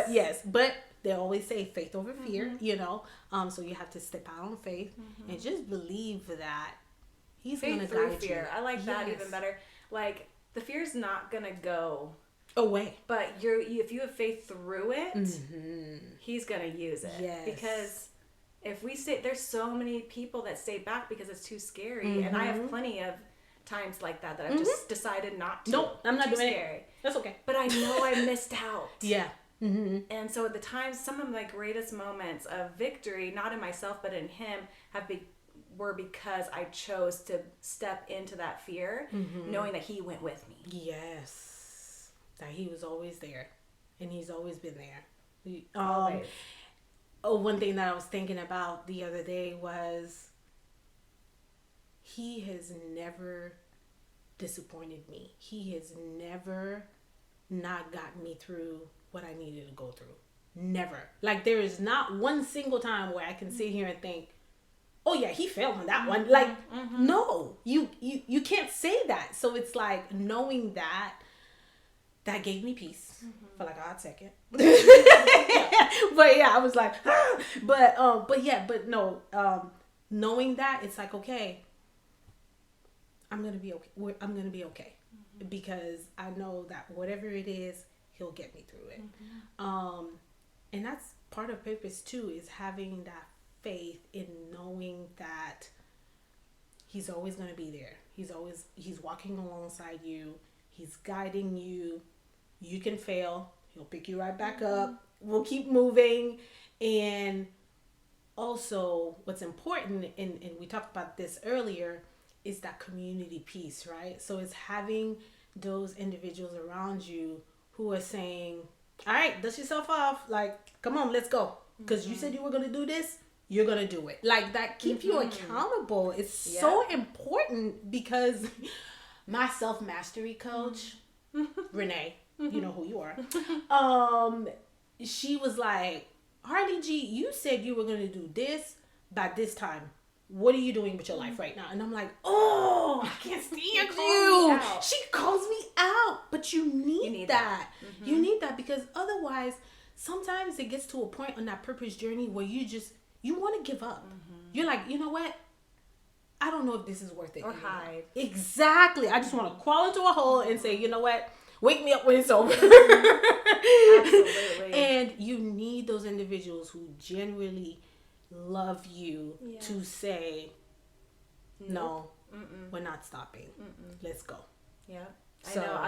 Yes. But they always say faith over fear, so you have to step out on faith and just believe that he's going to guide fear. you. I like that even better. Like, the fear's not going to go away, but if you have faith through it, he's going to use it. Yes. Because if we stay, there's so many people that stay back because it's too scary, and I have plenty of times like that I've just decided not to. Nope, I'm not doing scary. it. That's okay. But I know I missed out. Yeah. And so at the times, some of my greatest moments of victory, not in myself but in him, were because I chose to step into that fear, knowing that he went with me. Yes, that he was always there, and he's always been there. Always. One thing that I was thinking about the other day was he has never disappointed me. He has never not gotten me through what I needed to go through. Never. Like, there is not one single time where I can sit here and think, oh yeah, he failed on that one. Like, no, you can't say that. So it's like, knowing that gave me peace for like a hot second. But yeah, I was like, knowing that, it's like, okay, I'm gonna be okay. I'm gonna be okay, because I know that whatever it is, he'll get me through it. And that's part of purpose too, is having that faith in knowing that he's always going to be there. He's walking alongside you. He's guiding you. You can fail. He'll pick you right back up. We'll keep moving. And also what's important, and we talked about this earlier, is that community piece, right? So it's having those individuals around you who are saying, all right, dust yourself off. Like, come on, let's go. Because you said you were going to do this. You're going to do it. Like, that keep you accountable. It's so important, because my self-mastery coach, Renee, you know who you are. She was like, Harli G, you said you were going to do this by this time. What are you doing with your life right now? And I'm like, oh, I can't stand you. She calls me out. But you need that. You need that, because otherwise, sometimes it gets to a point on that purpose journey where you want to give up. You're like, you know what? I don't know if this is worth it. Or hide. Exactly. I just want to crawl into a hole and say, you know what? Wake me up when it's over. Absolutely. And you need those individuals who genuinely love you to say, no, we're not stopping. Let's go. Yeah. I know.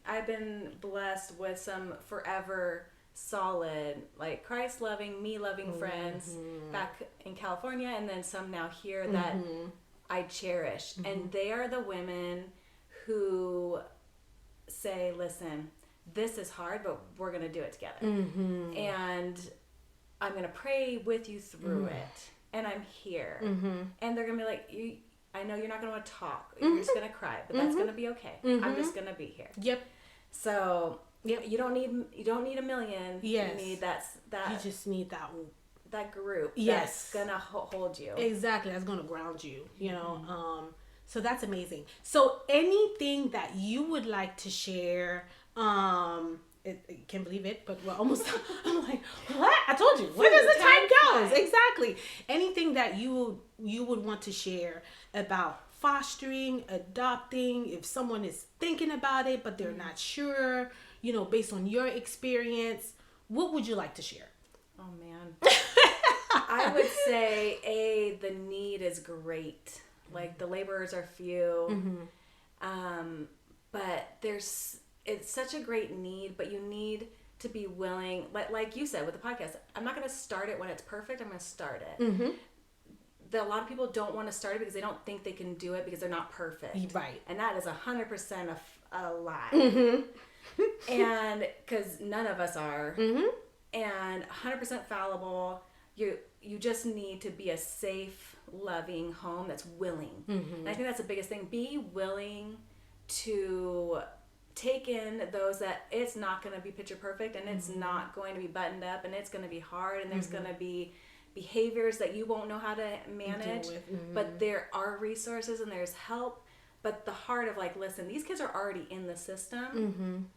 I've been blessed with some forever solid, like, Christ loving, me loving friends back in California, and then some now here that I cherish. And they are the women who say, listen, this is hard, but we're going to do it together. And I'm going to pray with you through it. And I'm here. And they're going to be like, I know you're not going to talk. You're just going to cry, but that's going to be okay. I'm just going to be here. Yep. So Yep. You don't need a million. Yes. You need that You just need that that group yes. that's gonna hold you. Exactly. That's gonna ground you. You know. So that's amazing. So anything that you would like to share? I can't believe it, but we're almost. I'm like, what? I told you. Where does the time goes? Exactly. Anything that you would want to share about fostering, adopting, if someone is thinking about it but they're not sure, you know, based on your experience, what would you like to share? Oh man. I would say the need is great. Like the laborers are few. But it's such a great need, but you need to be willing, like you said with the podcast, I'm not going to start it when it's perfect. I'm going to start it. A lot of people don't want to start it because they don't think they can do it because they're not perfect. Right. And that is 100% a lie. And because none of us are. And 100% fallible. You just need to be a safe, loving home that's willing. And I think that's the biggest thing. Be willing to take in those that it's not going to be picture perfect, and it's not going to be buttoned up, and it's going to be hard, and there's going to be behaviors that you won't know how to manage, but there are resources and there's help. But the heart of like, listen, these kids are already in the system.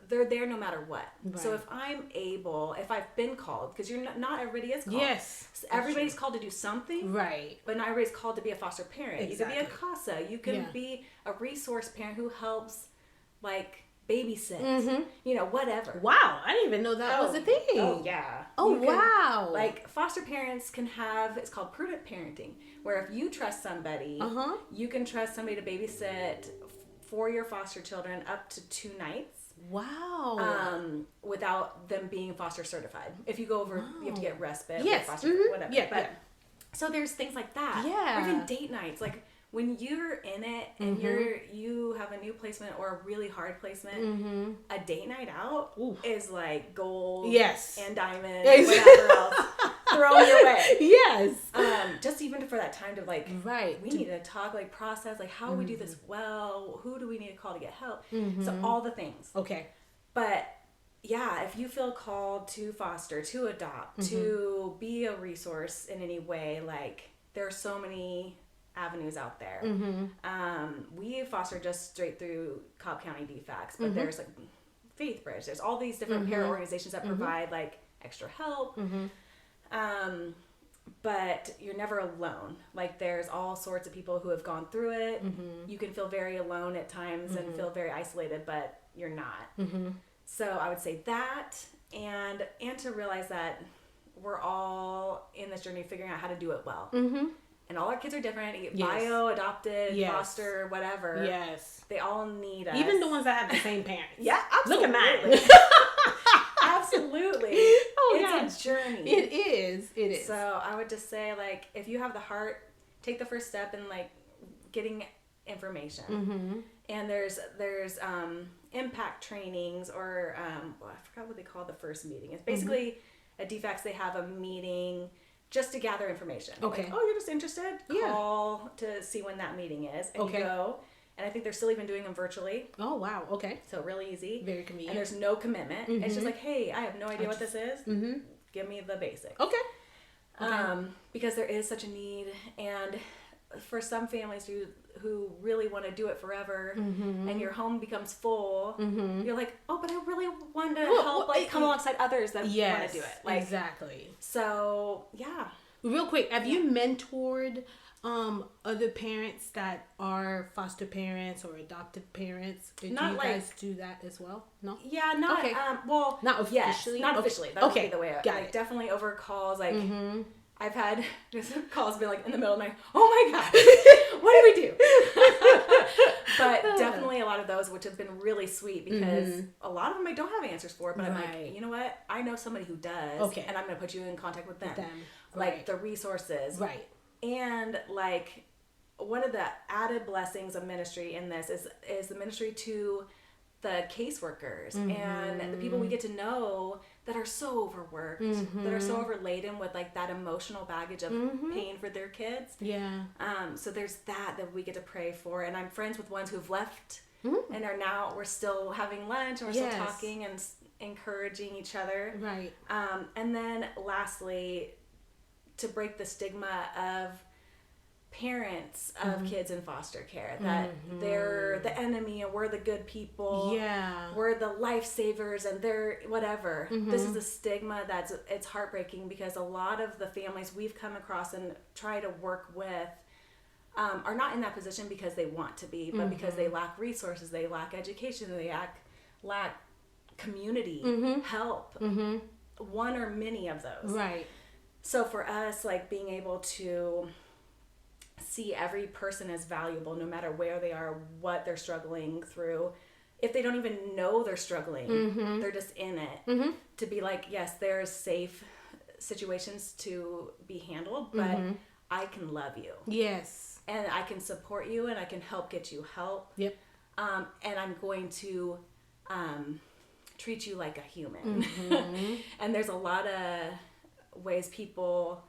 They're there no matter what. Right. So if I've been called, because not everybody is called. Yes. Everybody's called to do something. Right. But not everybody's called to be a foster parent. Exactly. You can be a CASA. You can be a resource parent who helps, like, babysit. You know, whatever. Wow. I didn't even know that was a thing. Oh, yeah. Oh, wow. Like, foster parents can have, it's called prudent parenting, where if you trust somebody, you can trust somebody to babysit for your foster children up to 2 nights. Wow. Without them being foster certified. If you go over, you have to get respite. Yes. Foster, whatever. So there's things like that. Yeah. Or even date nights. Like when you're in it and you have a new placement or a really hard placement, a date night out is like gold and diamond and whatever else thrown your way. Yes. Just even for that time to like, we need to talk, like process, like how we do this well, who do we need to call to get help? So all the things. Okay. But yeah, if you feel called to foster, to adopt, to be a resource in any way, like there are so many avenues out there. We foster just straight through Cobb County DFACS, but there's like Faith Bridge. There's all these different parent organizations that provide like extra help. But you're never alone. Like there's all sorts of people who have gone through it. You can feel very alone at times and feel very isolated, but you're not. So I would say that, and to realize that we're all in this journey figuring out how to do it well. And all our kids are different. Bio, adopted, foster, whatever. Yes. They all need us. Even the ones that have the same parents. Yeah, absolutely. Look at mine. Absolutely. It's a journey. It is. So I would just say, like, if you have the heart, take the first step in, like, getting information. And there's impact trainings or, I forgot what they call the first meeting. It's basically at DFACS they have a meeting just to gather information. Okay. Like, oh, you're just interested? Call to see when that meeting is. And you go. And I think they're still even doing them virtually. Oh, wow. Okay. So really easy. Very convenient. And there's no commitment. It's just like, hey, I have no idea what this is. Give me the basics. Okay. Because there is such a need. And for some families who really want to do it forever and your home becomes full, you're like, oh, but I really want to help, come alongside others that want to do it. Like, exactly. So, yeah. Real quick, have you mentored other parents that are foster parents or adoptive parents? Do you guys do that as well? No? Yeah, not not officially. Yes, not officially. That would be the way. Got it. Definitely over calls. Like I've had calls be like in the middle of the night. Oh my god, what do we do? But definitely a lot of those, which have been really sweet because a lot of them I don't have answers for. But I'm like, you know what? I know somebody who does. Okay. And I'm going to put you in contact with them. Like the resources. Right. And like one of the added blessings of ministry in this is the ministry to the caseworkers and the people we get to know that are so overworked, that are so overladen with like that emotional baggage of pain for their kids. Yeah. So there's that we get to pray for, and I'm friends with ones who've left and we're still having lunch, and we're Yes. still talking and encouraging each other. Right. And then lastly, to break the stigma of parents of kids in foster care, that they're the enemy and we're the good people. Yeah. We're the lifesavers and they're whatever. This is a stigma it's heartbreaking, because a lot of the families we've come across and try to work with are not in that position because they want to be, but because they lack resources, they lack education, they lack community help. One or many of those. Right. So for us, like, being able to see every person as valuable, no matter where they are, what they're struggling through, if they don't even know they're struggling, they're just in it, to be like, yes, there's safe situations to be handled, but I can love you. Yes. And I can support you, and I can help get you help. Yep. And I'm going to treat you like a human. And there's a lot of ways people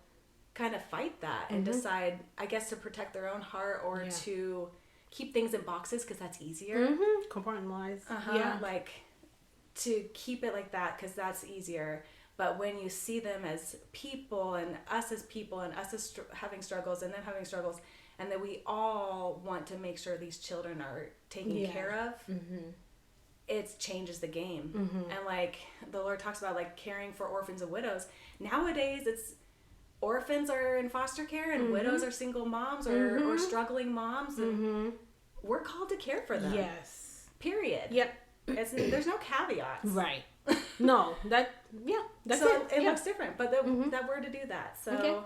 kind of fight that and decide, I guess, to protect their own heart, or to keep things in boxes because that's easier. Compartmentalize. Yeah. Like, to keep it like that because that's easier. But when you see them as people, and us as having struggles, and them having struggles, and that we all want to make sure these children are taken care of, it changes the game. And like the Lord talks about, like, caring for orphans and widows. Nowadays, it's orphans are in foster care and widows are single moms or struggling moms, and we're called to care for them. Yes. Period. Yep. There's no caveats. Right. No, that's so it. it looks different, but that we're to do that. So Okay.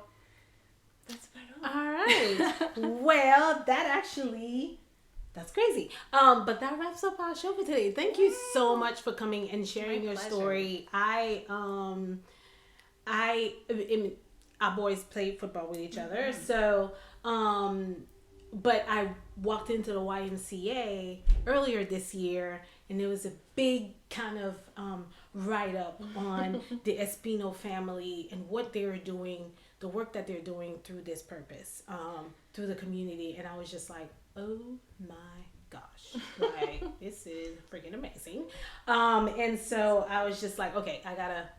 that's about all. All right. Well, that's crazy. But that wraps up our show for today. Thank you so much for coming and sharing My your pleasure. story. Our boys played football with each other, so but I walked into the YMCA earlier this year, and there was a big kind of write-up on the Espino family and what they're doing, the work that they're doing through this purpose, through the community. And I was just like, oh my gosh, like, this is freaking amazing. And so I was just like, okay, I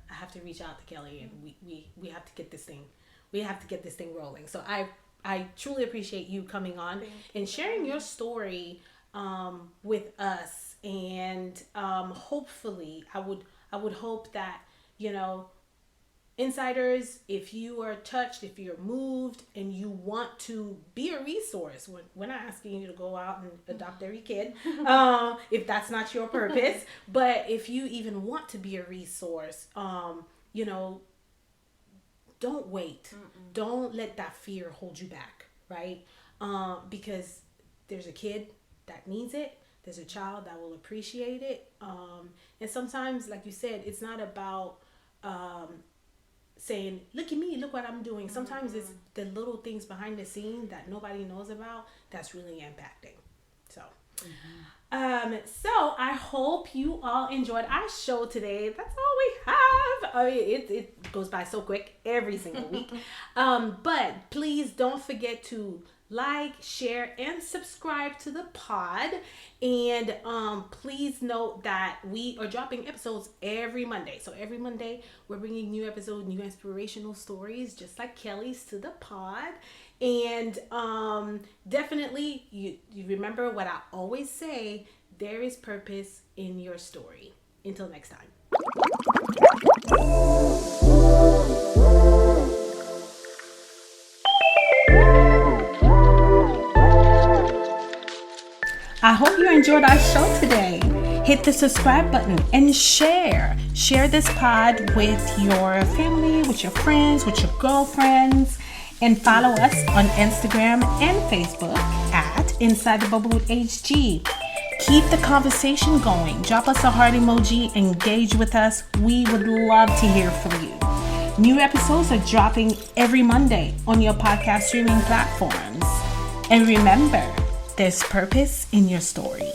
have to reach out to Kellie, and we have to get this thing rolling. So I truly appreciate you coming on and sharing your story with us. And hopefully I would hope that, insiders, if you are touched, if you're moved, and you want to be a resource, we're not asking you to go out and adopt every kid, if that's not your purpose, but if you even want to be a resource, don't wait. Don't let that fear hold you back, right? Because there's a kid that needs it. There's a child that will appreciate it. And sometimes, like you said, it's not about saying, look at me, look what I'm doing. Sometimes it's the little things behind the scene that nobody knows about that's really impacting. So, so I hope you all enjoyed our show today. That's all we have. I mean, it goes by so quick every single week. But please don't forget to like, share, and subscribe to the pod. And please note that we are dropping episodes every Monday. So every Monday we're bringing new episodes, new inspirational stories, just like Kellie's, to the pod. And definitely you remember what I always say, there is purpose in your story. Until next time. I hope you enjoyed our show today. Hit the subscribe button and share. Share this pod with your family, with your friends, with your girlfriends. And follow us on Instagram and Facebook at Inside the Bubble with HG. Keep the conversation going. Drop us a heart emoji. Engage with us. We would love to hear from you. New episodes are dropping every Monday on your podcast streaming platforms. And remember, there's purpose in your story.